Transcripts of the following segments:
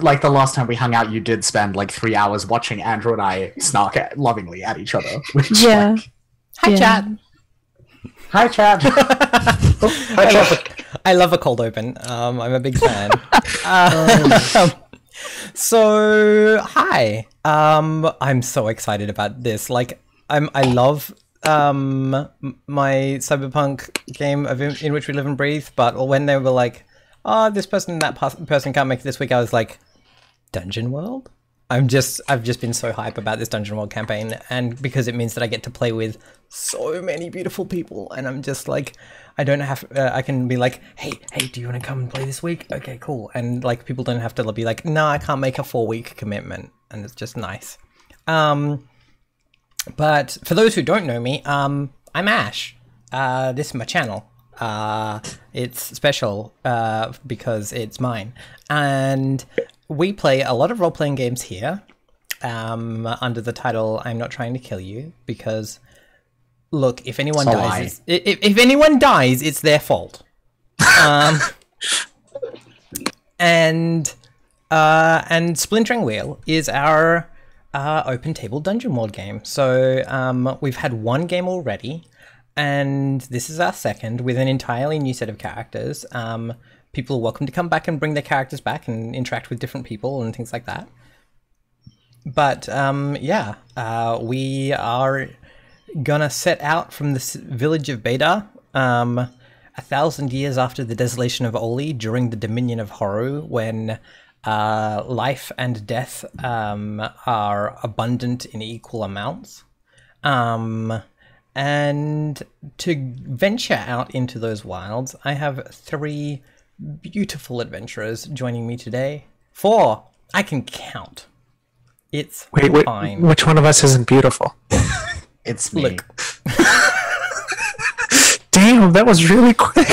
like the last time we hung out, you did spend like 3 hours watching Andrew and I snark lovingly at each other. Which, yeah. Like, Hi, chat. hi, Chad. Hi, Chad. I love a cold open. I'm a big fan. So hi. I'm so excited about this. Like, I love my cyberpunk game in which we live and breathe. But when they were like, "Oh, this person and that person can't make it this week," I was like, "Dungeon World." I've just been so hype about this Dungeon World campaign, and because it means that I get to play with so many beautiful people, and I'm just like, I don't have, I can be like, hey, do you want to come and play this week? Okay, cool. And like, people don't have to be like, no, I can't make a 4-week commitment, and it's just nice. But for those who don't know me, I'm Ash. This is my channel. It's special because it's mine, and we play a lot of role-playing games here under the title I'm Not Trying to Kill You, because look, if anyone dies, if anyone dies, it's their fault. And Splintering Wheel is our open table Dungeon World game. So we've had one game already, and this is our second with an entirely new set of characters. People are welcome to come back and bring their characters back and interact with different people and things like that. But yeah, we are gonna set out from this village of Beda, 1,000 years after the desolation of Oli, during the Dominion of Horu, when life and death are abundant in equal amounts. And to venture out into those wilds, I have 3 beautiful adventurers joining me today. 4, I can count. It's fine. Which one of us isn't beautiful? It's me. Look. Damn, that was really quick.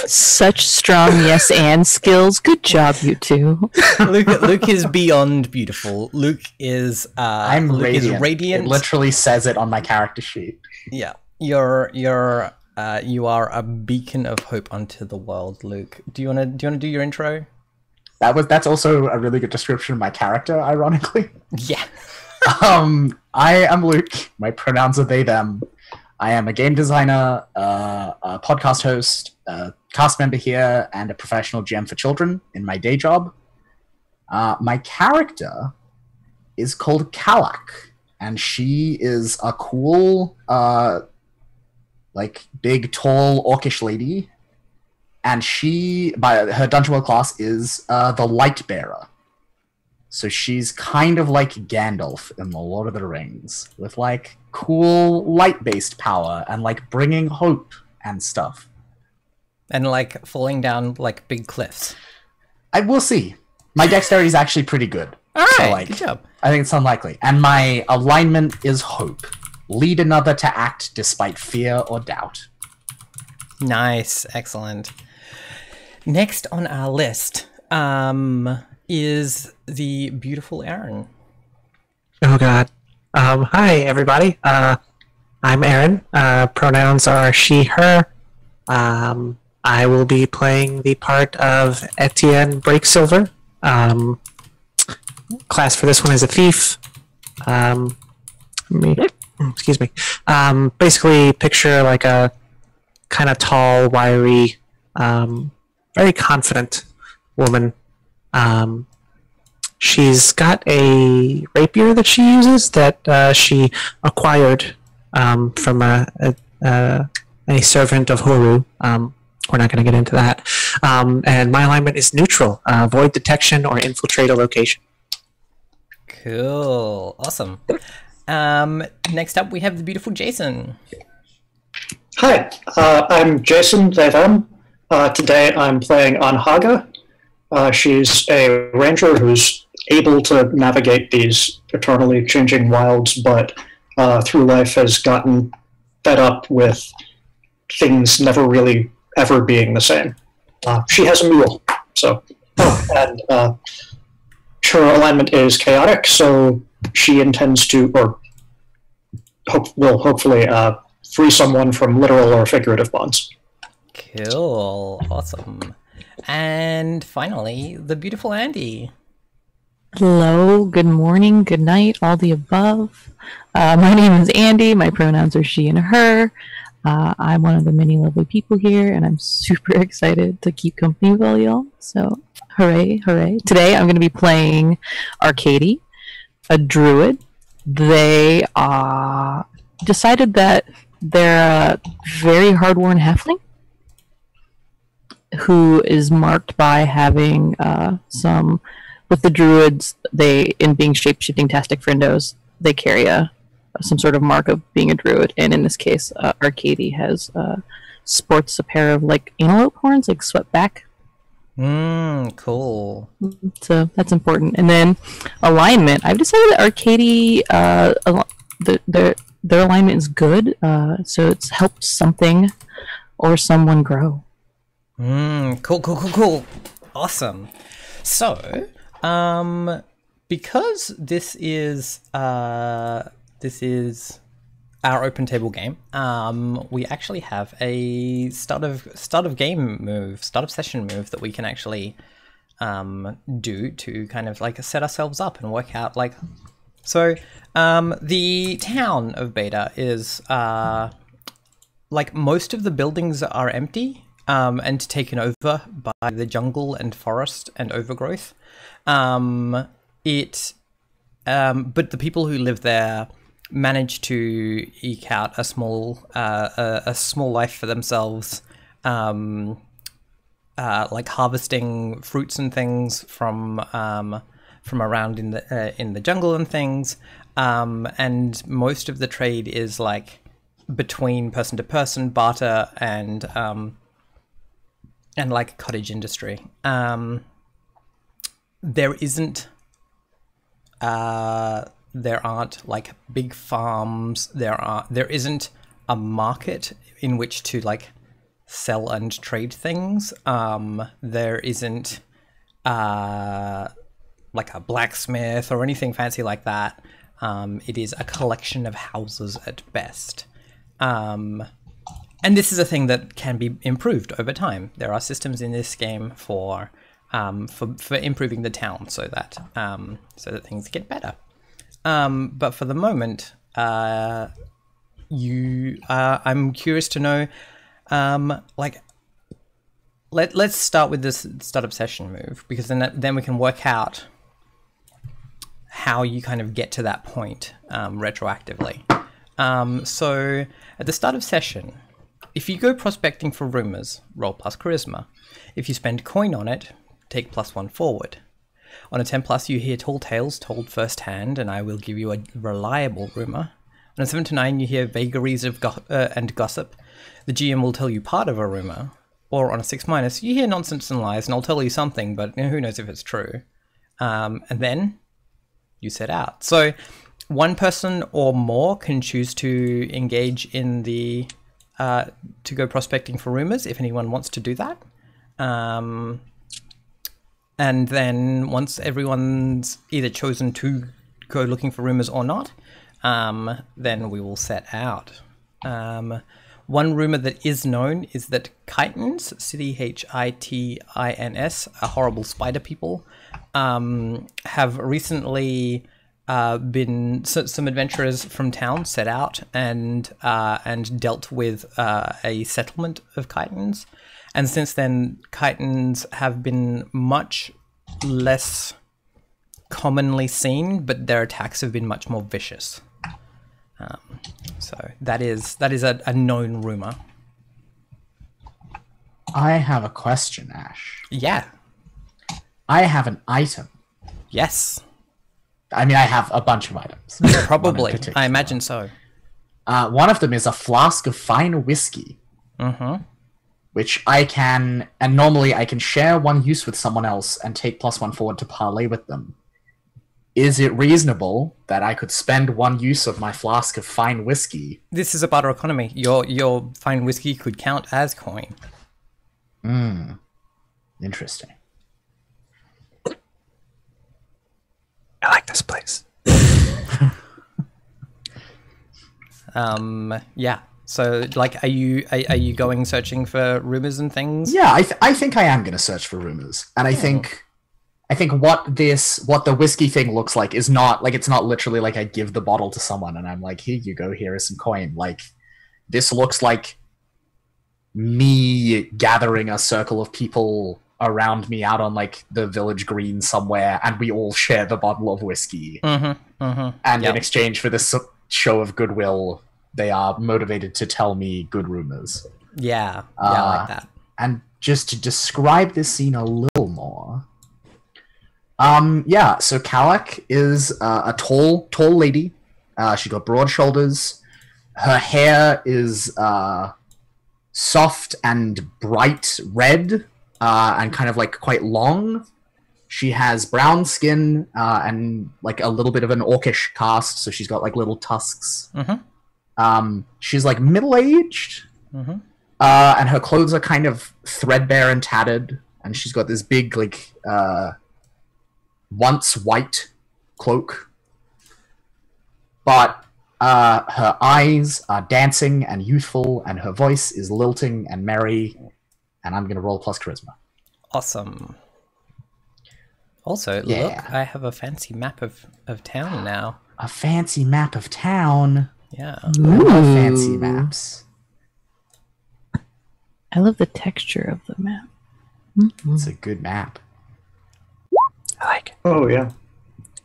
Such strong yes and skills. Good job, you two. Luke is beyond beautiful. Luke is I'm Luke radiant. is radiant. It literally says it on my character sheet. Yeah. You are a beacon of hope unto the world, Luke. Do you wanna do your intro? That's also a really good description of my character, ironically. Yeah. I am Luke. My pronouns are they, them. I am a game designer, a podcast host, a cast member here, and a professional GM for children in my day job. My character is called Kalak, and she is a cool, like, big, tall, orcish lady. And she, by her Dungeon World class, is the Light Bearer. So she's kind of like Gandalf in The Lord of the Rings, with like cool light-based power and like bringing hope and stuff. And like falling down like big cliffs. I will see. My dexterity is actually pretty good. All right, so, like, good job. I think it's unlikely. And my alignment is hope. Lead another to act despite fear or doubt. Nice, excellent. Next on our list is the beautiful Erin. Oh god. Hi everybody. I'm Erin. Pronouns are she, her. I will be playing the part of Etienne Breaksilver. Class for this one is a thief. Excuse me. Basically picture like a kind of tall, wiry, very confident woman. She's got a rapier that she uses that she acquired from a servant of Horu. We're not going to get into that. And my alignment is neutral. Avoid detection or infiltrate a location. Cool. Awesome. Next up, we have the beautiful Jason. Hi, I'm Jason, they, them. Today I'm playing Anhaga. She's a ranger who's able to navigate these eternally changing wilds, but through life has gotten fed up with things never really ever being the same. She has a mule, so... and her alignment is chaotic, so she intends to, or will hopefully free someone from literal or figurative bonds. Cool. Awesome. And finally, the beautiful Andy. Hello, good morning, good night, all the above. My name is Andy. My pronouns are she and her. I'm one of the many lovely people here, and I'm super excited to keep company with all y'all. So, hooray, hooray. Today, I'm going to be playing Arcady, a druid. They decided that they're a very hard-worn halfling who is marked by having some... With the druids, they, in being shape-shifting tastic friendos, they carry some sort of mark of being a druid. And in this case, Arcady has sports a pair of like antelope horns, like swept back. Cool. So that's important. And then alignment. I've decided that Arcady, their alignment is good. So it's helped something or someone grow. Cool. Awesome. So, because this is our open table game, we actually have a start of session move that we can actually do to kind of like set ourselves up and work out like. So the town of Beta is like most of the buildings are empty and taken over by the jungle and forest and overgrowth. But the people who live there manage to eke out a small life for themselves, like harvesting fruits and things from around in the jungle and things. And most of the trade is like between person to person barter and like cottage industry. There aren't like big farms. There isn't a market in which to like sell and trade things. There isn't like a blacksmith or anything fancy like that. It is a collection of houses at best. And this is a thing that can be improved over time. There are systems in this game for improving the town so that things get better. But for the moment, I'm curious to know, like, let's start with this startup session move, because then we can work out how you kind of get to that point retroactively. So at the start of session, if you go prospecting for rumors, roll plus charisma. If you spend coin on it, take +1 forward. On a 10+, you hear tall tales told firsthand, and I will give you a reliable rumor. On a 7 to 9, you hear vagaries of and gossip. The GM will tell you part of a rumor. Or on a 6-, you hear nonsense and lies, and I'll tell you something, but who knows if it's true. And then you set out. So one person or more can choose to engage in the to go prospecting for rumors if anyone wants to do that. And then once everyone's either chosen to go looking for rumors or not, then we will set out. One rumor that is known is that chitins, Chitins, are horrible spider people, have recently been some adventurers from town set out and dealt with a settlement of chitins. And since then, chitins have been much less commonly seen, but their attacks have been much more vicious. So that is a known rumor. I have a question, Ash. Yeah. I have an item. Yes. I mean, I have a bunch of items. Probably. I imagine so. One of them is a flask of fine whiskey. Mm-hmm. Which I can, and normally I can share one use with someone else and take +1 forward to parlay with them. Is it reasonable that I could spend one use of my flask of fine whiskey? This is a barter economy. Your fine whiskey could count as coin. Interesting. I like this place. Yeah. So, like, are you going searching for rumors and things? Yeah, I think I am going to search for rumors, and I think what the whiskey thing looks like is not like, it's not literally like I give the bottle to someone and I'm like, here you go, here is some coin. Like, this looks like me gathering a circle of people around me out on like the village green somewhere, and we all share the bottle of whiskey. And in exchange for this show of goodwill, they are motivated to tell me good rumors. Yeah, I like that. And just to describe this scene a little more, so Kalak is a tall lady. She's got broad shoulders. Her hair is soft and bright red, and kind of like quite long. She has brown skin and like a little bit of an orcish cast, so she's got like little tusks. She's like middle-aged, and her clothes are kind of threadbare and tattered, and she's got this big like once white cloak, but her eyes are dancing and youthful, and her voice is lilting and merry, and I'm gonna roll plus charisma. Awesome. Also, look, I have a fancy map of town now. A fancy map of town. Yeah. I love fancy maps. I love the texture of the map. It's a good map. I like it. Oh, yeah.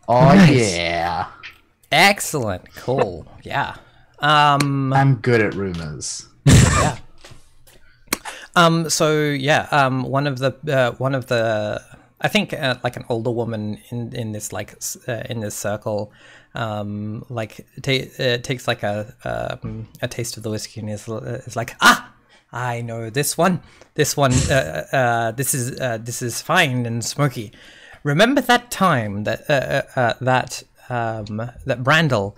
Oh, Nice. yeah. Excellent. Cool. Yeah. I'm good at rumors. Yeah. One of the I think like an older woman in this like in this circle takes like a taste of the whiskey and is like, I know this one. This is fine and smoky. Remember that time that that Brandel,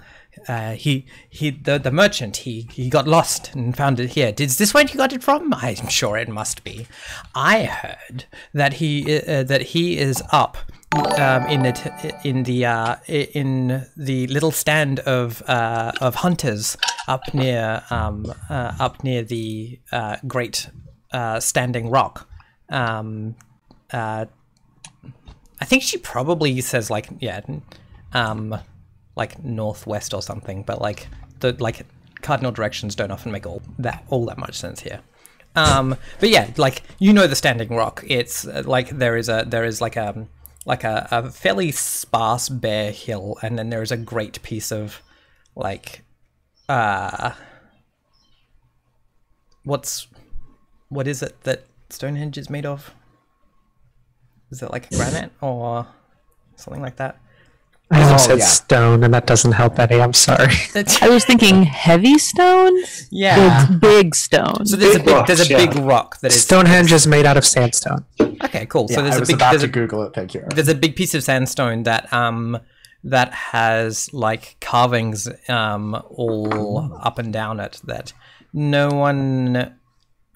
the merchant, he got lost and found it here. Is this where you got it from? I'm sure it must be. I heard that he is up in the little stand of hunters up near the great standing rock. I think she probably says like northwest or something, but like the cardinal directions don't often make all that much sense here. But yeah, like, you know, the standing rock. It's like there is like a fairly sparse bare hill, and then there is a great piece of like what is it that Stonehenge is made of? Is it like granite or something like that? I almost said stone, and that doesn't help any. I'm sorry. I was thinking heavy stones. Yeah, big stones. So there's a big big rock that is Stonehenge is made out of sandstone. Okay, cool. So I was about to Google it. Thank you. There's a big piece of sandstone that that has like carvings all up and down it that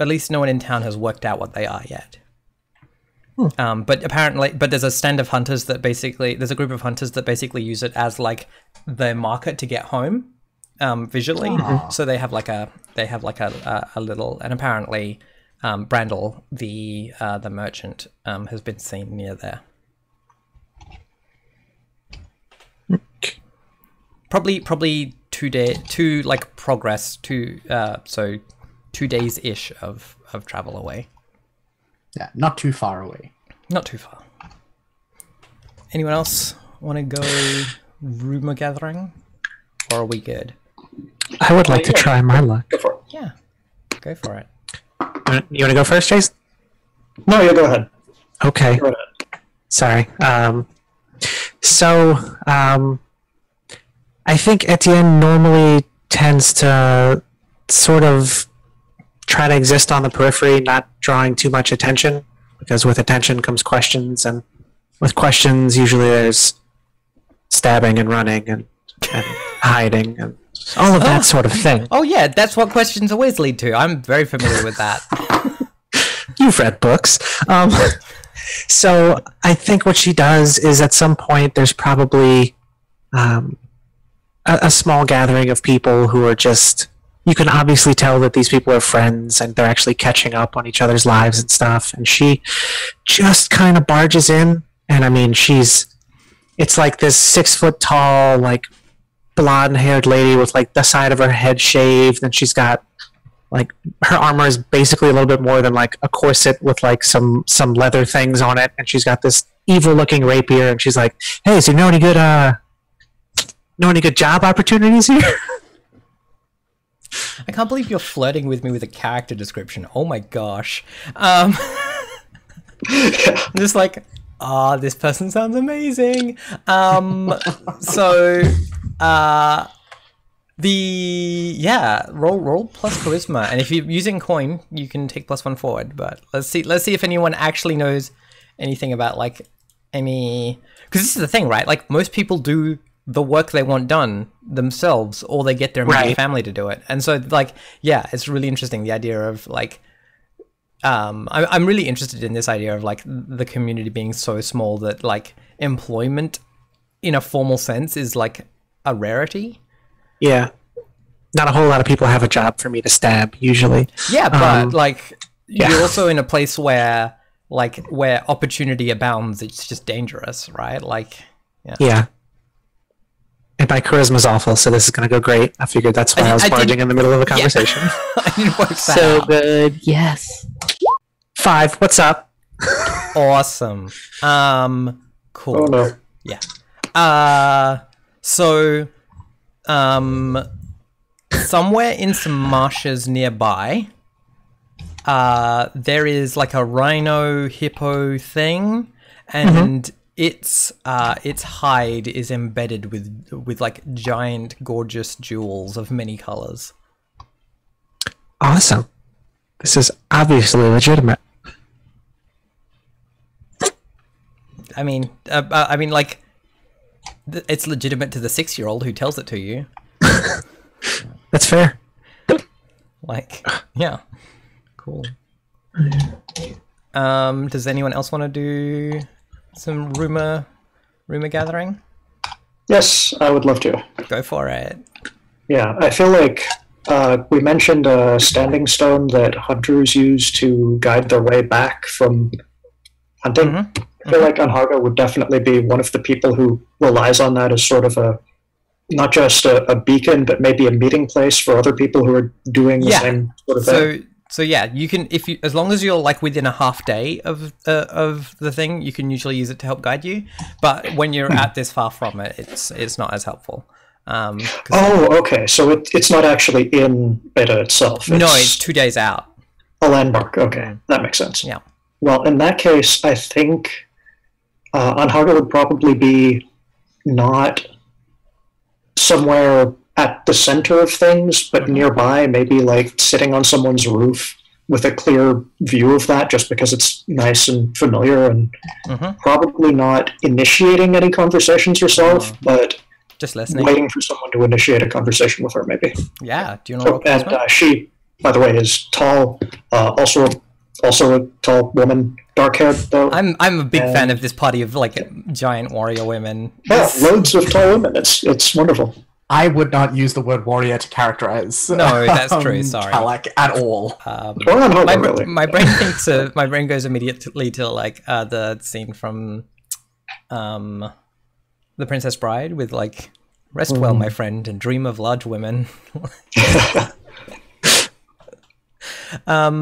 at least no one in town has worked out what they are yet. But there's a stand of hunters that there's a group of hunters that basically use it as like their market to get home, visually. So they have like a little, and apparently, Brandel, the merchant, has been seen near there. Probably 2 days ish of travel away. Yeah, not too far away. Not too far. Anyone else want to go rumor gathering? Or are we good? I would like to try my luck. Go for it. Yeah. Go for it. You want to go first, Jason? No, you go ahead. Okay. Go ahead. Sorry. I think Etienne normally tends to sort of try to exist on the periphery, not drawing too much attention, because with attention comes questions, and with questions usually there's stabbing and running and hiding and all of that sort of thing. Oh yeah, that's what questions always lead to. I'm very familiar with that. You've read books. So I think what she does is at some point there's probably a small gathering of people who are just you can obviously tell that these people are friends and they're actually catching up on each other's lives and stuff. And she just kind of barges in, and I mean, it's like this 6 foot tall, like blonde haired lady with like the side of her head shaved, and she's got like her armor is basically a little bit more than like a corset with like some leather things on it, and she's got this evil looking rapier, and she's like, "Hey, so you know any good job opportunities here?" I can't believe you're flirting with me with a character description. Oh my gosh. Just like, this person sounds amazing. Roll plus charisma, and if you're using coin, you can take +1 forward. But let's see if anyone actually knows anything about like any, because this is the thing, right? Like most people do the work they want done themselves, or they get their immediate family to do it. And so like, yeah, it's really interesting, the idea of like, I'm really interested in this idea of like the community being so small that like employment in a formal sense is like a rarity. Yeah. Not a whole lot of people have a job for me to stab usually. Yeah, but like you're also in a place where opportunity abounds. It's just dangerous, right? Like, yeah. And my charisma's awful, so this is going to go great. I figured that's why I was barging in the middle of the conversation. I didn't work that So out. good. Yes. 5, what's up? Awesome. Cool. Oh no. Yeah. Somewhere in some marshes nearby, there is like a rhino hippo thing, and its hide is embedded with like giant, gorgeous jewels of many colors. Awesome. This is obviously legitimate. I mean, like, it's legitimate to the 6-year-old who tells it to you. That's fair. Like, yeah, cool. Does anyone else want to do some rumor gathering? Yes, I would love to. Go for it. Yeah, I feel like we mentioned a standing stone that hunters use to guide their way back from hunting. I feel like Anhaga would definitely be one of the people who relies on that as sort of not just a beacon, but maybe a meeting place for other people who are doing the same sort of thing. So yeah, you can, as long as you're like within a half day of the thing, you can usually use it to help guide you. But when you're at this far from it, it's not as helpful. Okay. So it's not actually in beta itself. It's 2 days out. A landmark. Okay, that makes sense. Yeah. Well, in that case, I think Anhaga would probably be not somewhere at the center of things, but nearby, maybe like sitting on someone's roof with a clear view of that, just because it's nice and familiar, and probably not initiating any conversations herself, but just listening, waiting for someone to initiate a conversation with her, maybe. Yeah. Do you know? And she, by the way, is tall. Also a tall woman, dark haired though. I'm a big fan of this party of like giant warrior women. Yeah, loads of tall women. It's wonderful. I would not use the word warrior to characterize. No, that's true. Sorry, Kalak at all. My brain thinks. My brain goes immediately to like the scene from, The Princess Bride with like, "Rest well, my friend, and dream of large women."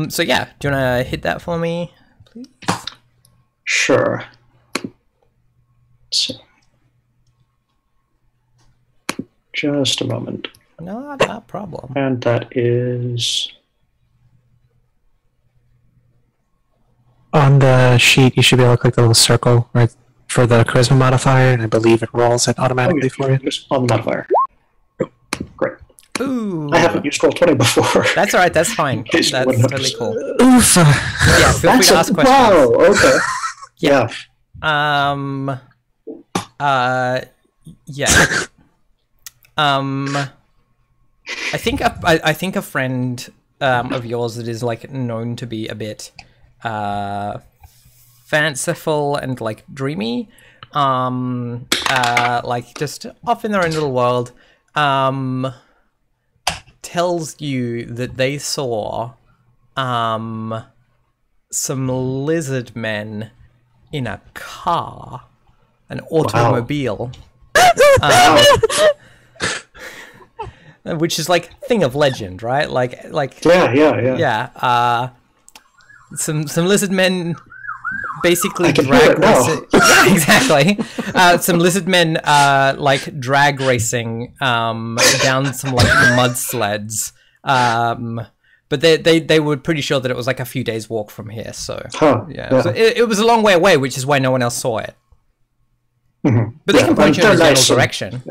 So yeah, do you want to hit that for me, please? Sure. So, just a moment. No, not a problem. And that is On the sheet, you should be able to click the little circle right for the charisma modifier, and I believe it rolls it automatically for you. Just on the modifier. Great. Ooh. I haven't used Roll20 before. That's all right. That's fine. case you That's wouldn't totally have- cool. Oof. Yeah, feel free to ask questions. Wow, okay. Yeah. Yeah. I think a friend of yours that is like known to be a bit fanciful and like dreamy, like just off in their own little world, tells you that they saw some lizard men in a car, an automobile. Which is like thing of legend, right? Like yeah. Some lizard men basically drag racing. Yeah, exactly. Some lizard men like drag racing down some like mud sleds. But they were pretty sure that it was like a few days walk from here. So yeah. So it was a long way away, which is why no one else saw it. Mm-hmm. But they can point you in a general direction.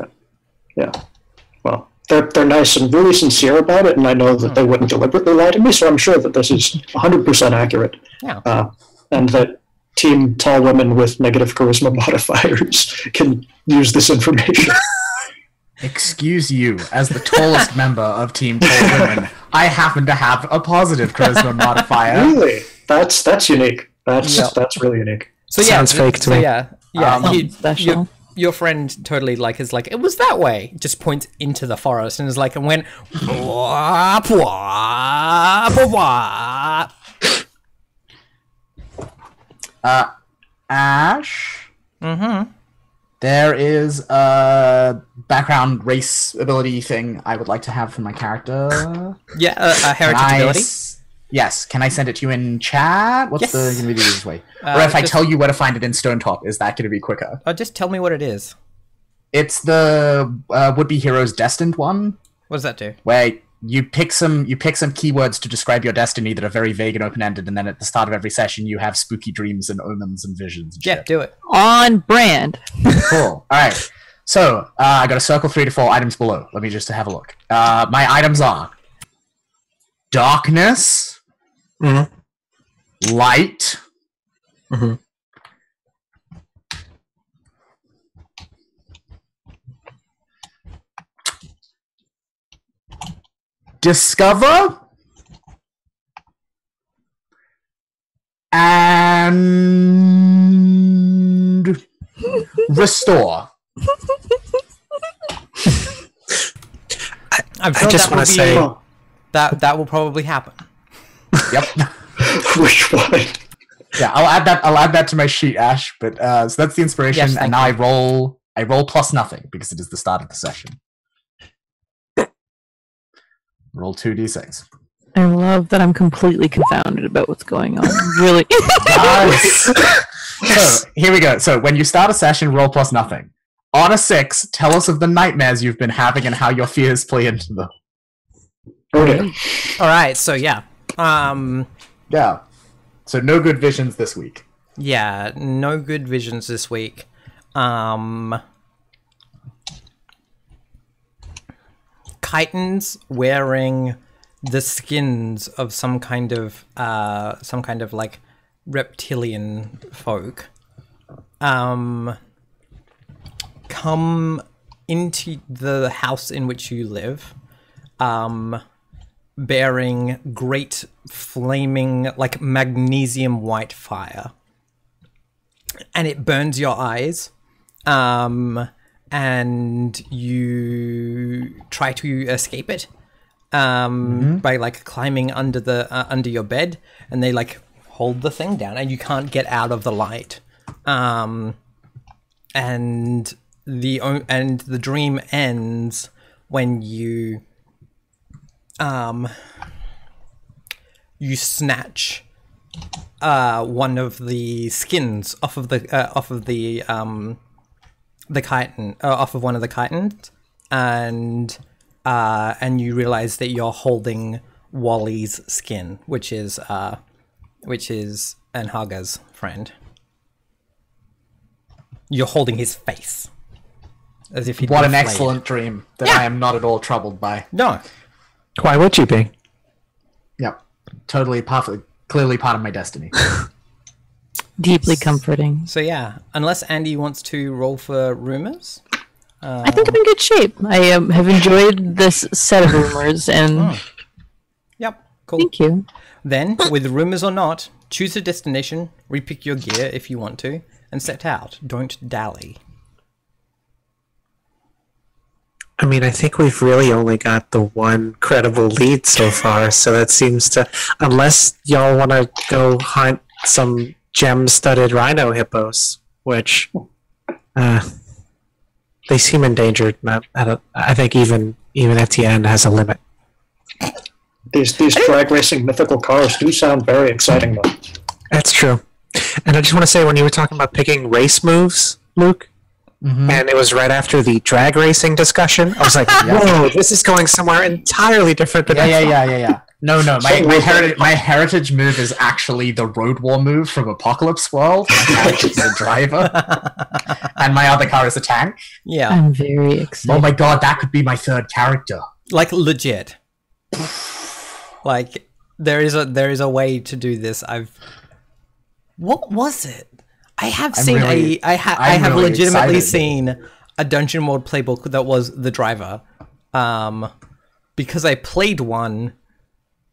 Yeah. Well, they're nice and really sincere about it, and I know that they wouldn't deliberately lie to me, so I'm sure that this is 100% accurate. Yeah. And that Team Tall Women with negative charisma modifiers can use this information. Excuse you, as the tallest member of Team Tall Women, I happen to have a positive charisma modifier. Really? That's unique. That's really unique. So sounds fake to me. Yeah. Special. Your friend totally is like, it was that way. Just points into the forest and is like, and went. Wah, wah, wah, wah. Ash. Mm-hmm. There is a background race ability thing I would like to have for my character. Yeah, a heritage ability. Yes. Can I send it to you in chat? What's going to be the easiest way? Or if I tell you where to find it in Stone Top, is that going to be quicker? Just tell me what it is. It's the Would-Be Heroes Destined one. What does that do? Where you pick some keywords to describe your destiny that are very vague and open-ended, and then at the start of every session you have spooky dreams and omens and visions and shit. Do it. On brand. Cool. Alright. So, I got to circle 3 to 4 items below. Let me just have a look. My items are darkness, light, discover, and restore. I'm sure I just want to say that will probably happen. Yep. Which one? Yeah, I'll add that to my sheet, Ash. But so that's the inspiration, Yes, and now I roll plus nothing because it is the start of the session. Roll 2d6. I love that I'm completely confounded about what's going on. Really. Nice. So here we go. So when you start a session, roll plus nothing. On a 6, tell us of the nightmares you've been having and how your fears play into them. Okay. All right. So yeah. Yeah. So no good visions this week. Yeah. No good visions this week. Chitins wearing the skins of some kind of like reptilian folk come into the house in which you live, bearing great flaming like magnesium white fire, and it burns your eyes. And you try to escape it by like climbing under your bed, and they like hold the thing down, and you can't get out of the light. And the dream ends when you snatch one of the skins off of the chitin, off of one of the chitins, and you realize that you're holding Wally's skin, which is Anhaga's friend. You're holding his face, as if he'd What been an flayed. excellent dream that I am not at all troubled by. No, why would you be? Yep. Totally, clearly part of my destiny. Deeply comforting. so yeah. Unless Andy wants to roll for rumors. I think I'm in good shape. I have enjoyed this set of rumors, and Yep. Cool. thank you. Then, with rumors or not, choose a destination, repick your gear if you want to, and set out. Don't dally. I mean, I think we've really only got the one credible lead so far, so that seems to... Unless y'all want to go hunt some gem-studded rhino hippos, which... they seem endangered. I think even Etienne has a limit. These drag racing mythical cars do sound very exciting, though. That's true. And I just want to say, when you were talking about picking race moves, Luke, and it was right after the drag racing discussion, I was like, whoa, this is going somewhere entirely different than Yeah. No. My heritage move is actually the Road War move from Apocalypse World. My character's a driver, and my other car is a tank. Yeah. I'm very excited. Oh my god, that could be my third character. Like, legit. Like, there is a way to do this. What was it? I have legitimately excited. seen a Dungeon World playbook that was the driver, because I played one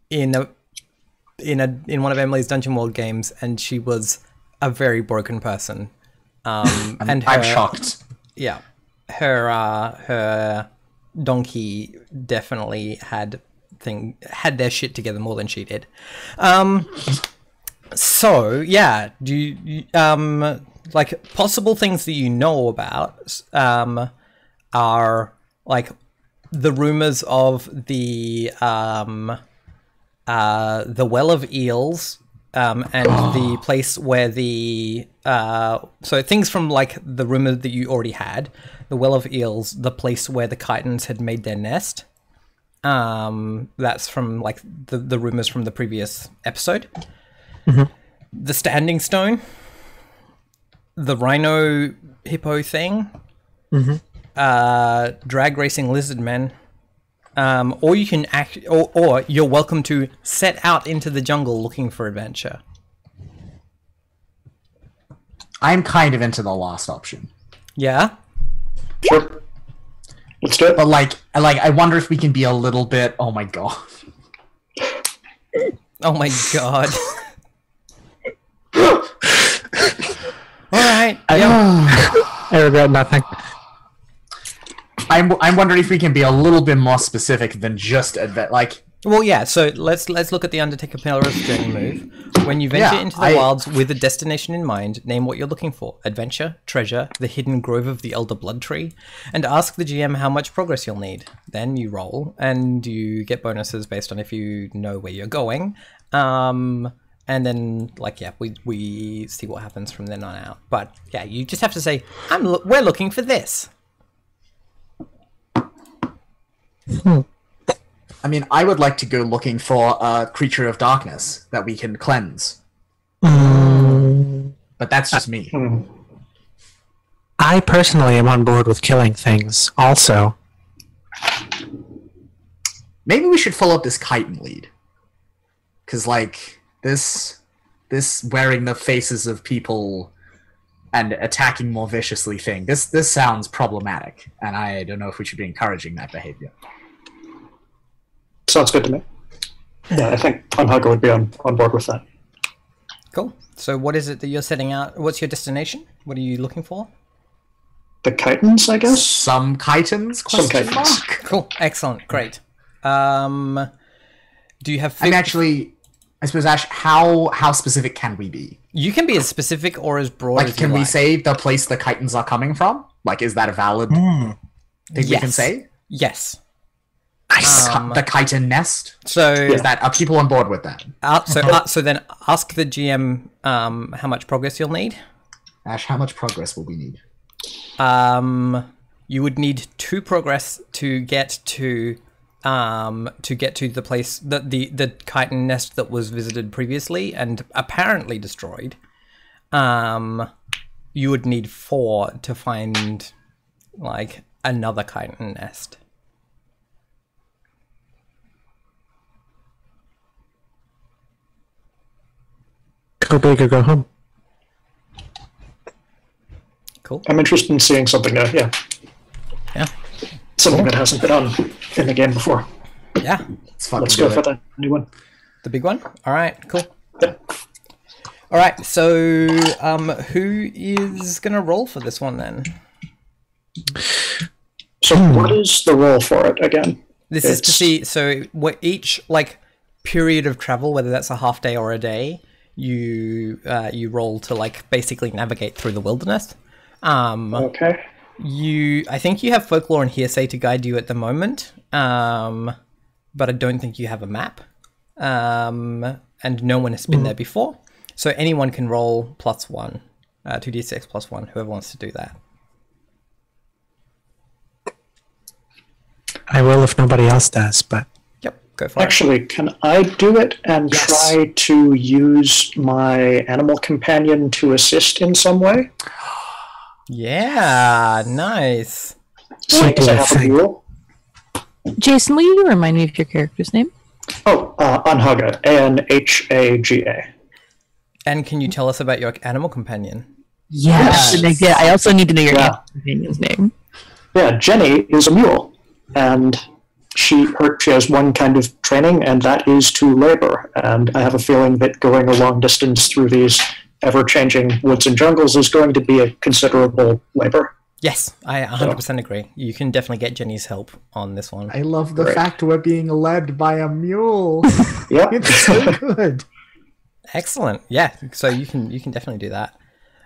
in one of Emily's Dungeon World games, and she was a very broken person. And I'm shocked. Yeah, her donkey definitely had their shit together more than she did. So yeah, do you like possible things that you know about are like the rumors of the Well of Eels and the place where the so things from like the rumor that you already had, the Well of Eels, the place where the chitins had made their nest. That's from like the rumors from the previous episode. The Standing Stone, the Rhino Hippo thing, drag racing lizard men, or you can or you're welcome to set out into the jungle looking for adventure. I'm kind of into the last option. Yeah. Sure. Let's do it. But I wonder if we can be a little bit. Oh my god. Oh my god. All right. I regret nothing. I'm wondering if we can be a little bit more specific than just like. Well, yeah. So let's look at the Undertaker Pillar's journey move. When you venture into the wilds with a destination in mind, name what you're looking for: adventure, treasure, the hidden grove of the Elder Blood Tree, and ask the GM how much progress you'll need. Then you roll, and you get bonuses based on if you know where you're going. And then, like, yeah, we see what happens from then on out. But yeah, you just have to say, we're looking for this. I mean, I would like to go looking for a creature of darkness that we can cleanse. But that's just me. I personally am on board with killing things, also. Maybe we should follow up this chitin lead. Because, like, this wearing the faces of people and attacking more viciously thing, this sounds problematic. And I don't know if we should be encouraging that behavior. Sounds good to me. Yeah, I think Unhugger would be on board with that. Cool. So what is it that you're setting out? What's your destination? What are you looking for? The chitins, I guess? Some chitins? Some Question chitins. mark? Cool. Excellent. Great. Do you have... I'm actually... I suppose, Ash, how specific can we be? You can be as specific or as broad as you Can we like. say the place the chitins are coming from? Like, is that a valid thing we can say? Yes. The chitin nest? So Are people on board with that? so then ask the GM how much progress you'll need. Ash, how much progress will we need? You would need 2 progress to get to the place the chitin nest that was visited previously and apparently destroyed. You would need 4 to find like another chitin nest. Go big or go home. Cool. I'm interested in seeing something there, yeah. Yeah. Something that hasn't been on in the game before. Yeah. Let's go for the new one. The big one? All right, cool. Yeah. All right, so who is going to roll for this one then? So what is the roll for it again? This is to see, so what each like period of travel, whether that's a half day or a day, you roll to like basically navigate through the wilderness. Okay. I think you have folklore and hearsay to guide you at the moment, but I don't think you have a map, and no one has been there before. So anyone can roll +1, 2d6 +1, whoever wants to do that. I will if nobody else does, but Yep, go for it. Actually, can I do it and try to use my animal companion to assist in some way? Yeah, nice. Since I have a mule. Jason, will you remind me of your character's name? Oh, Anhaga, Anhaga. And can you tell us about your animal companion? Yes. Yeah, I also need to know your animal companion's name. Yeah, Jenny is a mule, and she has one kind of training, and that is to labor. And I have a feeling that going a long distance through these ever-changing woods and jungles is going to be a considerable labor. Yes, I 100% agree. You can definitely get Jenny's help on this one. I love the fact we're being led by a mule. Yep. It's so good. Excellent. Yeah, so you can definitely do that.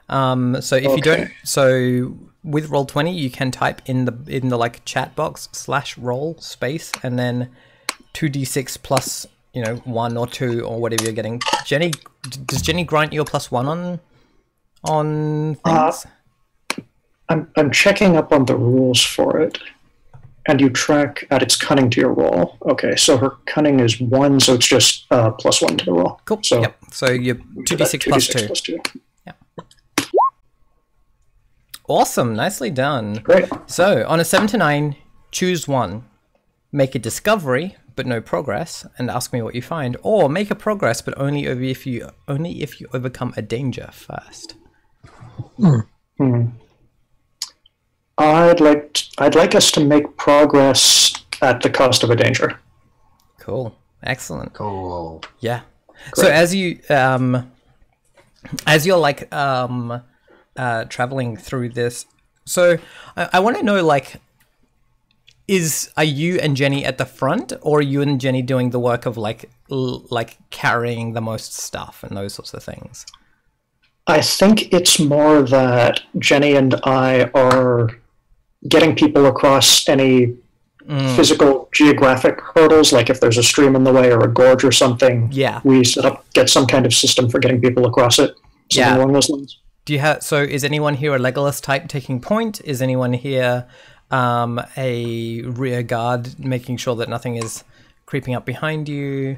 So if you don't, so with Roll20, you can type in the like chat box /roll space and then 2d6 plus 1 or 2 or whatever you're getting. Jenny, does Jenny grant you a +1 on things? I'm checking up on the rules for it, and you track at its cunning to your roll. Okay, so her cunning is 1, so it's just +1 to the roll. Cool. So yep. So you're 2d6 plus 2. Yep. Awesome. Nicely done. Great. So on a 7 to 9, choose one. Make a discovery, but no progress, and ask me what you find, or make a progress, but only if you overcome a danger first. I'd like us to make progress at the cost of a danger. Cool. Excellent. Cool. Yeah. Great. So as you're like traveling through this, so I want to know, like, are you and Jenny at the front, or are you and Jenny doing the work of like carrying the most stuff and those sorts of things? I think it's more that Jenny and I are getting people across any physical geographic hurdles, like if there's a stream in the way or a gorge or something. Yeah. We get some kind of system for getting people across it. Something along those lines. So is anyone here a Legolas type taking point? Is anyone here a rear guard, making sure that nothing is creeping up behind you?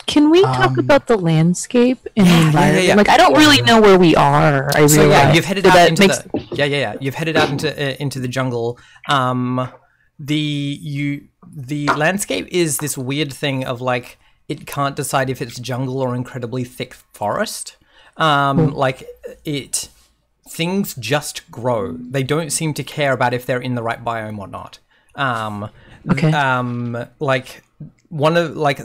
Can we talk about the landscape and the environment? Yeah. Like, I don't really know where we are. I So realize. you've headed out into You've headed out into the jungle. The landscape is this weird thing of like it can't decide if it's jungle or incredibly thick forest. Things just grow. They don't seem to care about if they're in the right biome or not.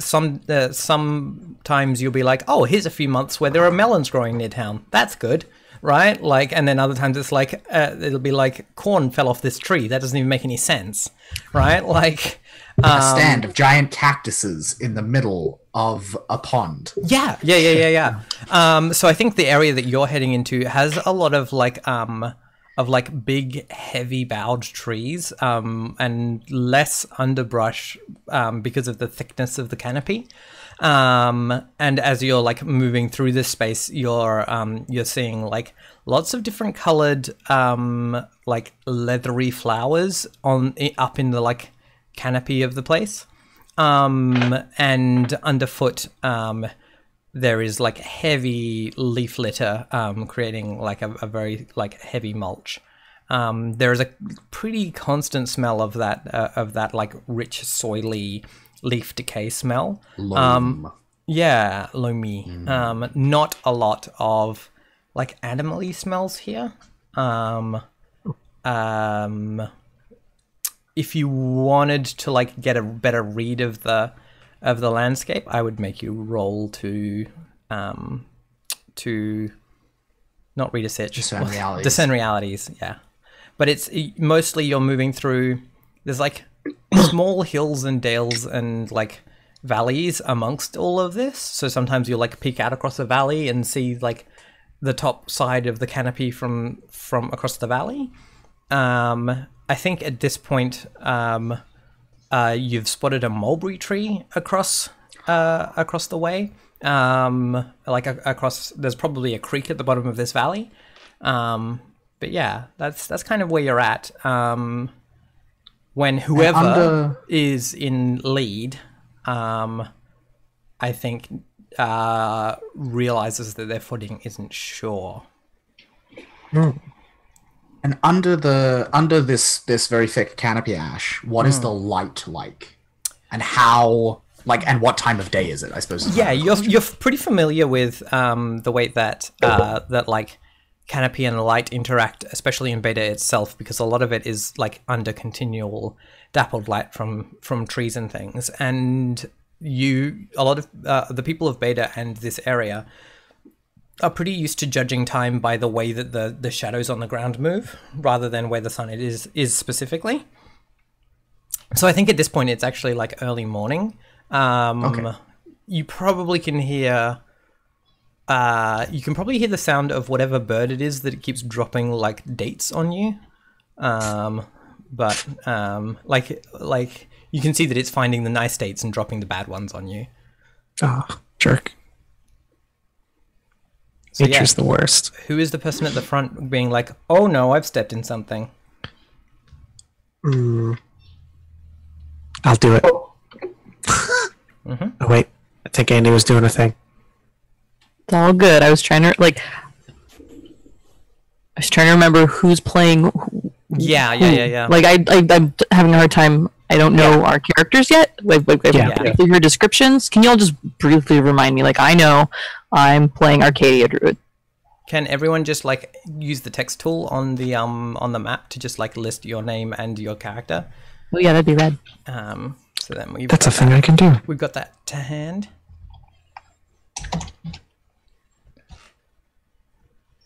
Sometimes you'll be like, oh, here's a few months where there are melons growing near town. That's good, right? Like, and then other times it's like it'll be like corn fell off this tree. That doesn't even make any sense, right? Like A stand of giant cactuses in the middle of a pond. Yeah. So I think the area that you're heading into has a lot of big, heavy bowed trees, and less underbrush, because of the thickness of the canopy. And as you're like moving through this space, you're seeing like lots of different colored, like leathery flowers up in the like canopy of the place. And underfoot, there is like heavy leaf litter, creating like a very like heavy mulch. There is a pretty constant smell of that like rich soily leaf decay smell. Loam. Yeah, loamy. Not a lot of like animal-y smells here. If you wanted to like get a better read of the landscape, I would make you roll to not read a sitch. Discern realities. Discern realities, yeah. But it's mostly you're moving through there's like small hills and dales and like valleys amongst all of this. So sometimes you'll like peek out across the valley and see like the top side of the canopy from across the valley. I think at this point, you've spotted a mulberry tree across the way. Across, there's probably a creek at the bottom of this valley. But yeah, that's kind of where you're at. When whoever is in lead, I think realizes that their footing isn't sure. And under this very thick canopy ash, what is the light like, and how and what time of day is it? I suppose. Yeah, you're pretty familiar with the way that that like canopy and light interact, especially in beta itself, because a lot of it is like under continual dappled light from trees and things, and a lot of the people of beta and this area are pretty used to judging time by the way that the shadows on the ground move, rather than where the sun is specifically. So I think at this point it's actually like early morning. Okay. You probably can hear. You can probably hear the sound of whatever bird it is that it keeps dropping like dates on you. But like you can see that it's finding the nice dates and dropping the bad ones on you. Oh, jerk. So Nature's the worst. Who is the person at the front being like, oh no, I've stepped in something? I'll do it. Oh wait, I think Andy was doing a thing. It's all good. I was trying to remember who's playing. Yeah. Like I'm having a hard time. I don't know our characters yet. Like your descriptions. Can you all just briefly remind me? Like I know I'm playing Arcadia Druid. Can everyone just like use the text tool on the map to just like list your name and your character? Oh yeah, that'd be rad. So then that's a thing I can do. We've got that to hand.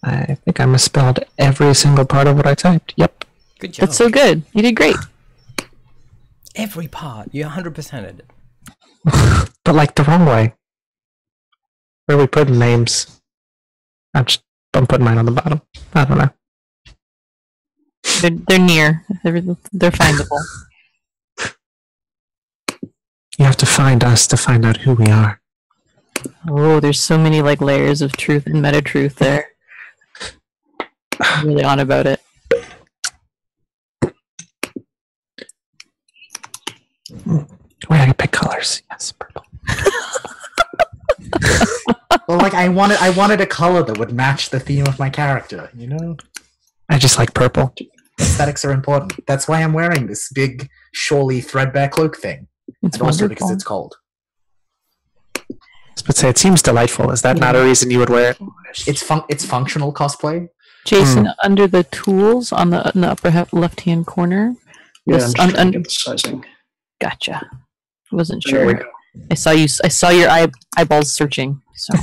I think I misspelled every single part of what I typed. Yep. Good job. That's so good. You did great. Every part. You 100%ed it. But like the wrong way. Where are we putting names? I'm putting mine on the bottom. I don't know. They're near. They're findable. You have to find us to find out who we are. Oh, there's so many like layers of truth and meta truth there. I'm really on about it. Wait, I can pick colors. Yes, purple. Well, like I wanted a color that would match the theme of my character. You know, I just like purple. Aesthetics are important. That's why I'm wearing this big, shawly, threadbare cloak thing. It's and also because it's cold. But say it seems delightful. Is that not a reason you would wear it? It's functional cosplay. Jason, under the tools on the upper left-hand corner. Yeah, I'm just trying to get the sizing. Gotcha. Wasn't sure. I saw your eyeballs searching. So.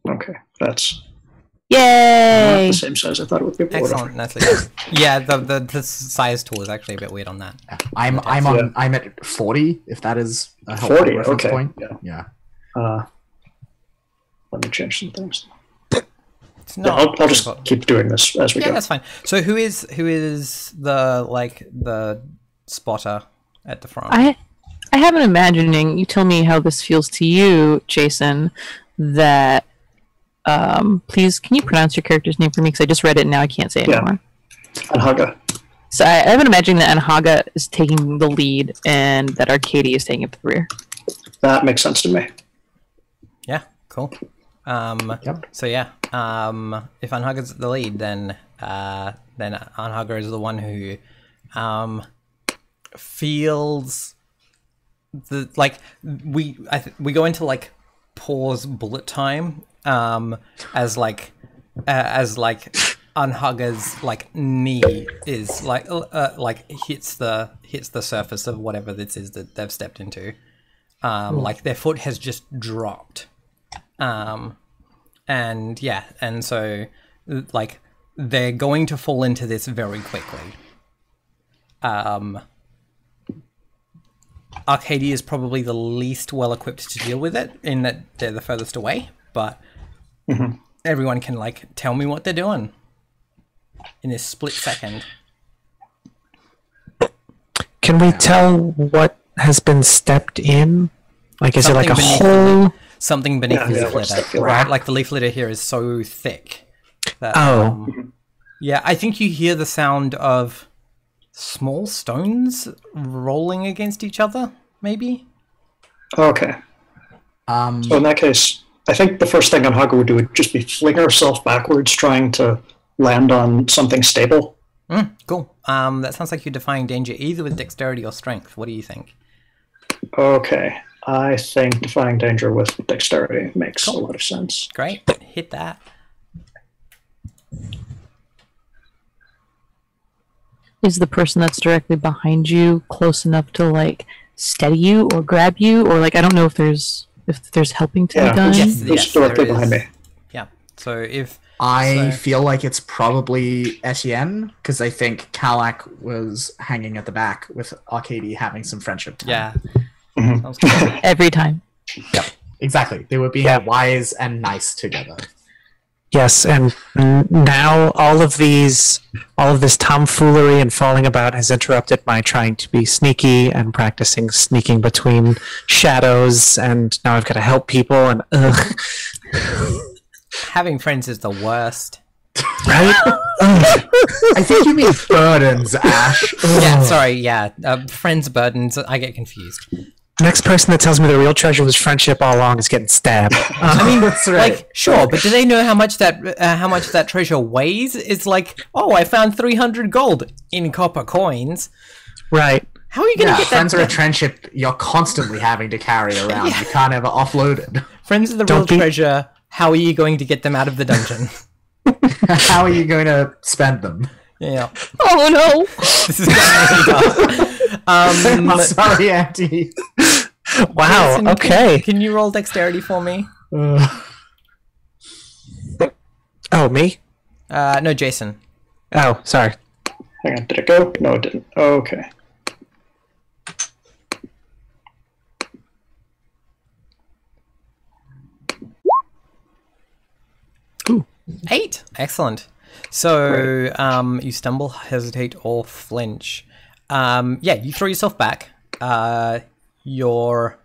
Okay, that's yay! not the same size I thought it would be. Excellent, nicely done. Yeah, the size tool is actually a bit weird on that. I'm at 40. If that is a 40. Okay. Point. Yeah. Let me change some things. I'll just keep doing this as we go. Yeah, that's fine. So who is the spotter at the front? I have an imagining. You tell me how this feels to you, Jason. That please, can you pronounce your character's name for me? Because I just read it and now I can't say it anymore. Anhaga. So I have an imagining that Anhaga is taking the lead and that Arcadia is taking up the rear. That makes sense to me. Yeah, cool. Yep. So yeah, if Anhaga's the lead, then Anhaga is the one who feels the we go into like pause bullet time as Anhaga's like knee is like hits the surface of whatever this is that they've stepped into. Like their foot has just dropped. And so like they're going to fall into this very quickly. Arcadia is probably the least well equipped to deal with it, in that they're the furthest away, but everyone can like tell me what they're doing in this split second. Can we tell what has been stepped in? Like, is it like a hole? Something beneath the leaf what's litter, that right? like? Like the leaf litter here is so thick that, Oh. yeah, I think you hear the sound of small stones rolling against each other, maybe? Okay. So in that case, I think the first thing Haga would do would just be fling herself backwards, trying to land on something stable. Cool. That sounds like you're defying danger either with dexterity or strength. What do you think? Okay. I think defying danger with dexterity makes a lot of sense. Great. Hit that. Is the person that's directly behind you close enough to like steady you or grab you, or like I don't know if there's helping to be done? Who's directly there behind is. me? Yeah. So if I feel like it's probably Etienne, because I think Kalak was hanging at the back with Arcady having some friendship time. yeah, sounds good. Every time. Yep, exactly. They were being wise and nice together. Yes, and now all of this tomfoolery and falling about has interrupted my trying to be sneaky and practicing sneaking between shadows, and now I've got to help people, and ugh. Having friends is the worst. Right? I think you mean burdens, Ash. Yeah, sorry. Yeah, friends' burdens. I get confused. Next person that tells me the real treasure was friendship all along is getting stabbed. I mean, That's right. like, sure, but do they know how much that treasure weighs? It's like, oh, I found 300 gold in copper coins. Right. How are you going to Yeah, get friends that? are a friendship you're constantly having to carry around. You can't ever offload it. Friends are the real treasure. How are you going to get them out of the dungeon? How are you going to spend them? Yeah. Oh no! This is getting I'm sorry, Auntie. Wow. Jason, Okay. Can you roll dexterity for me? Oh, me? No, Jason. Oh, sorry. Hang on, did it go? No, it didn't. Okay. Ooh. 8. Excellent. So you stumble, hesitate, or flinch. Yeah, you throw yourself back. You're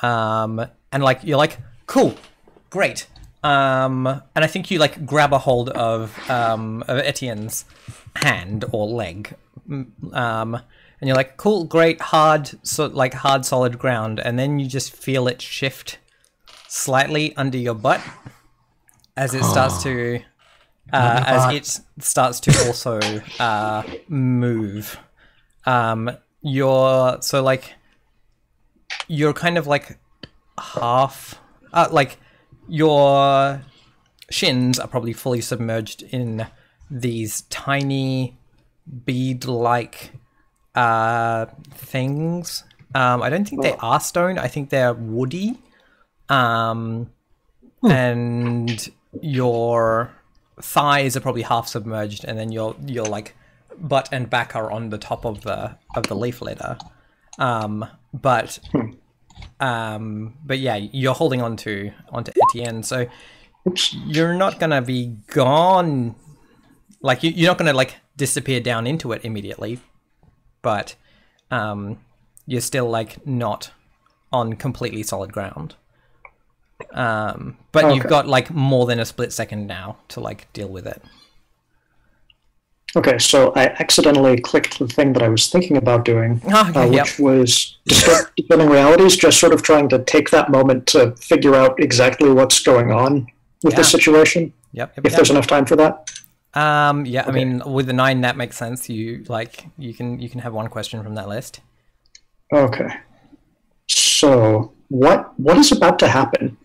like, cool, great. And I think you like grab a hold of Etienne's hand or leg. And you're like, cool, great, hard, solid ground. And then you just feel it shift slightly under your butt as it starts to also move. You're kind of like half, like your shins are probably fully submerged in these tiny bead-like things. I don't think they are stone. I think they're woody. And your thighs are probably half submerged, and then your like butt and back are on the top of the leaf litter. But yeah, you're holding onto Etienne, so you're not gonna be gone. Like you're not gonna like disappear down into it immediately, but you're still like not on completely solid ground. But you've got like more than a split second now to like deal with it. Okay, so I accidentally clicked the thing that I was thinking about doing, which was disturbing realities, just sort of trying to take that moment to figure out exactly what's going on with the situation. Yep. If there's enough time for that. Yeah, I mean, with the 9, that makes sense. You can have one question from that list. Okay. So what is about to happen?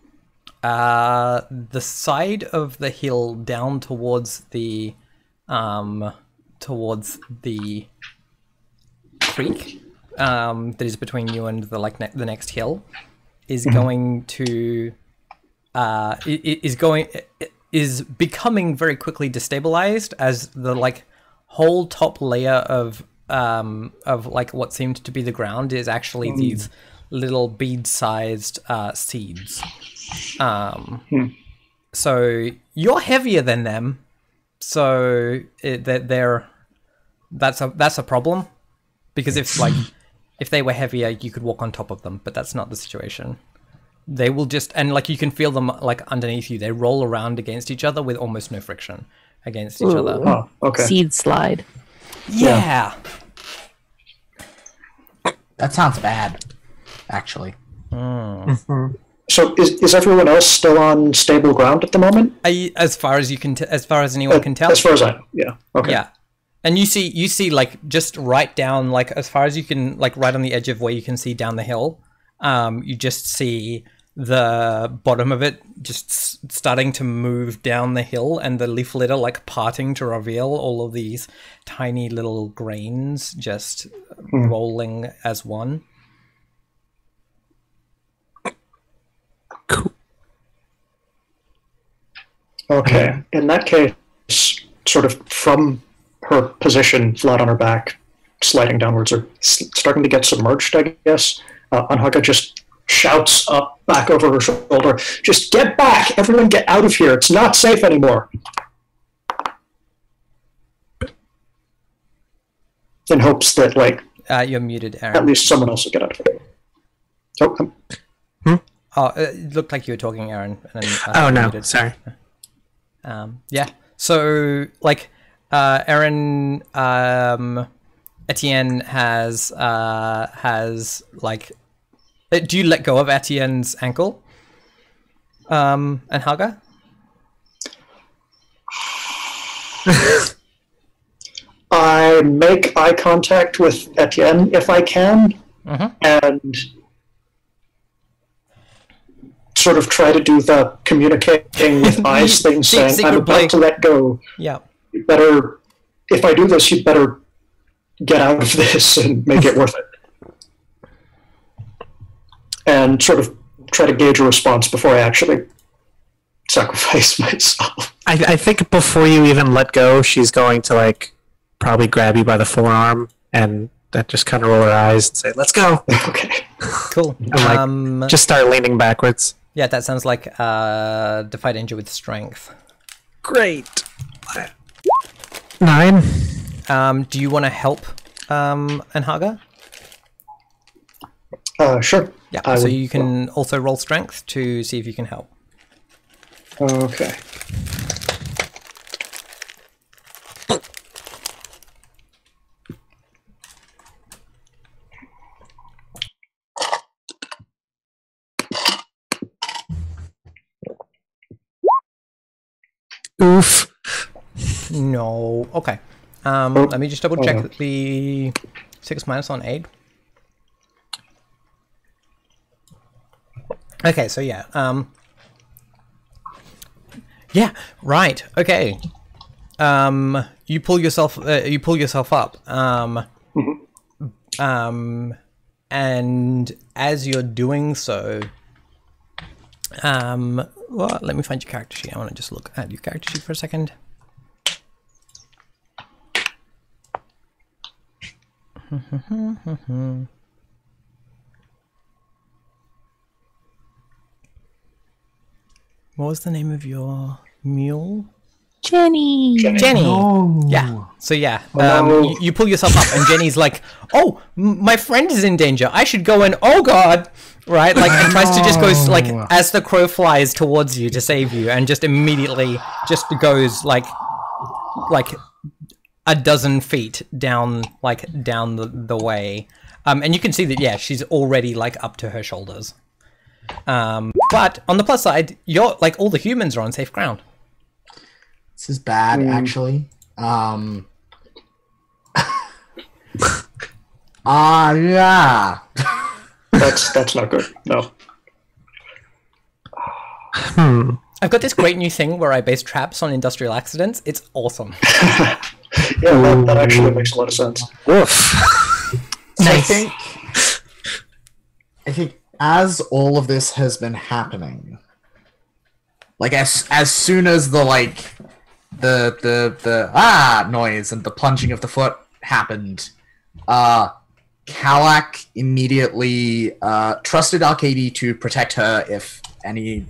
The side of the hill down towards the creek that is between you and the next hill is going to is becoming very quickly destabilized as the like whole top layer of like what seemed to be the ground is actually these little bead-sized seeds. So you're heavier than them, so that's a problem, because if they were heavier, you could walk on top of them, but that's not the situation. They will just, and like you can feel them like underneath you. They roll around against each other with almost no friction against each other. Oh, okay. Seed slide. Yeah. That sounds bad, actually. So is everyone else still on stable ground at the moment? As far as anyone can tell. As far as I know, yeah. Okay. Yeah. And you see like just right down, like as far as you can, like right on the edge of where you can see down the hill, you just see the bottom of it just starting to move down the hill, and the leaf litter like parting to reveal all of these tiny little grains just rolling as one. Cool. Okay. In that case, sort of from her position, flat on her back, sliding downwards, or starting to get submerged, I guess, Anhaga just shouts up back over her shoulder, "Just get back! Everyone get out of here! It's not safe anymore!" In hopes that, like, You're muted, Aaron. at least someone else will get out of it. Oh, it looked like you were talking, Aaron. And then, Oh no, muted. sorry. Yeah. So, like, Aaron, Etienne has like, do you let go of Etienne's ankle? And Haga? I make eye contact with Etienne if I can, and sort of try to do the communicating with eyes thing, saying, "I'm about to let go. Yeah. You better, if I do this, you better get out of this and make it worth it." And sort of try to gauge a response before I actually sacrifice myself. I think before you even let go, she's going to like probably grab you by the forearm and then just kind of roll her eyes and say, "Let's go." Okay. Cool. And, like, just start leaning backwards. Yeah, that sounds like defy danger with strength. Great. 9. Do you want to help Anhaga? Sure. Yeah, so you can also roll strength to see if you can help. Okay. Oof. No. Okay. Let me just double check the 6 minus on aid. Okay, so yeah. Yeah, right. Okay. You pull yourself up. And as you're doing so, well, let me find your character sheet. I want to just look at your character sheet for a second. What was the name of your mule? Jenny. Jenny. Oh. Yeah. So yeah, no. you pull yourself up, and Jenny's like, "Oh, my friend is in danger. I should go and oh god." Right, like, and tries to just go like as the crow flies towards you to save you, and just immediately just goes like a dozen feet down, like down the way, and you can see that yeah, she's already like up to her shoulders. But on the plus side, you're like all the humans are on safe ground. This is bad, actually. Yeah. That's not good. No. I've got this great new thing where I base traps on industrial accidents. It's awesome. Yeah, that actually makes a lot of sense. Woof. I think as all of this has been happening, like as soon as the noise and the plunging of the foot happened, Kalak immediately trusted Arcady to protect her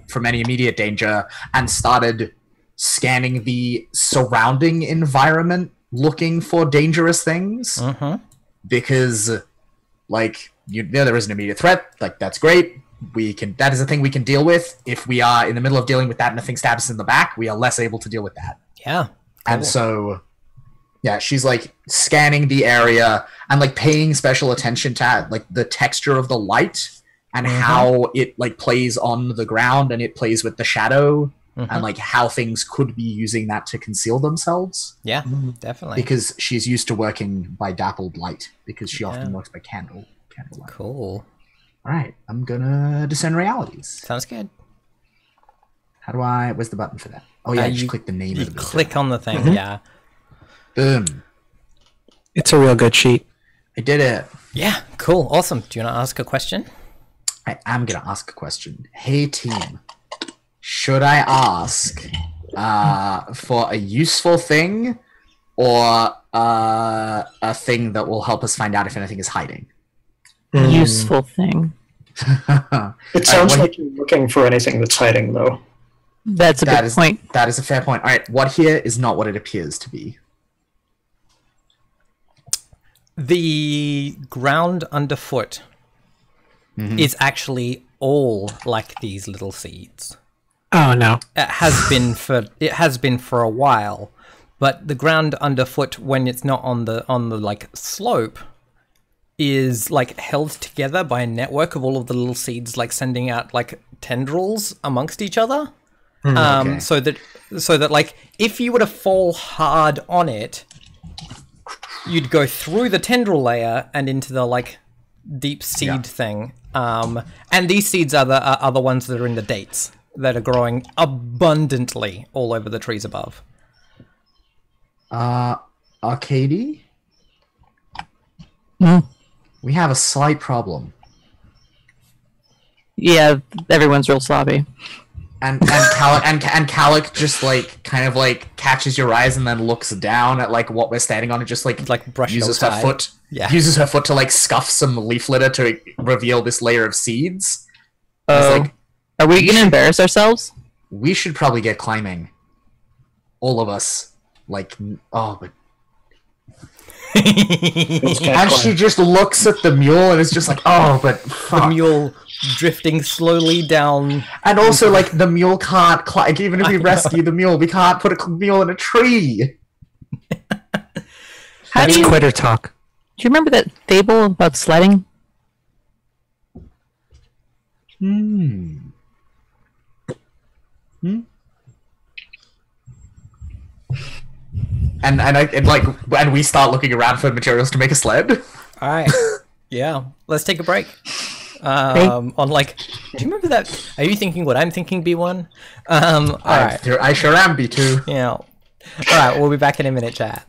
from any immediate danger, and started scanning the surrounding environment looking for dangerous things. Because there is an immediate threat. Like, that's great. That is a thing we can deal with. If we are in the middle of dealing with that and the thing stabs us in the back, we are less able to deal with that. Yeah. Cool. And so, yeah, she's like scanning the area and like paying special attention to like the texture of the light and how it like plays on the ground and it plays with the shadow and like how things could be using that to conceal themselves. Yeah, definitely. Because she's used to working by dappled light, because she often works by candlelight. Cool. All right, I'm gonna discern realities. Sounds good. Where's the button for that? Oh yeah, you click the name You of the click on the thing, yeah. Boom. It's a real good sheet. I did it. Yeah, cool, awesome. Do you want to ask a question? I am gonna ask a question. Hey team, should I ask for a useful thing or a thing that will help us find out if anything is hiding? Useful thing. It sounds like you're looking for anything that's hiding, though. That's a good point. That is a fair point. All right, what here is not what it appears to be. The ground underfoot is actually all like these little seeds. Oh no. It has been for a while, but the ground underfoot, when it's not on the like slope, is like held together by a network of all of the little seeds, like sending out like tendrils amongst each other. Okay. So that like if you were to fall hard on it, you'd go through the tendril layer and into the like deep seed thing. And these seeds are the ones that are in the dates that are growing abundantly all over the trees above. Arcady? We have a slight problem. Yeah, everyone's real sloppy. And Kalak just like kind of like catches your eyes and then looks down at like what we're standing on and just like brush uses her foot. Yeah. Uses her foot to like scuff some leaf litter to reveal this layer of seeds. Are we gonna embarrass ourselves? We should probably get climbing. All of us. Like, but and she just looks at the mule and is just like, but fuck. The mule drifting slowly down. And also, like, the mule can't climb. Even if we rescue the mule, we can't put a mule in a tree. That's quitter talk. Do you remember that fable about sledding? And we start looking around for materials to make a sled. All right. Yeah. Let's take a break. On like, do you remember that? Are you thinking what I'm thinking, B1? All right. I sure am, B2. Yeah. All right. We'll be back in a minute, chat.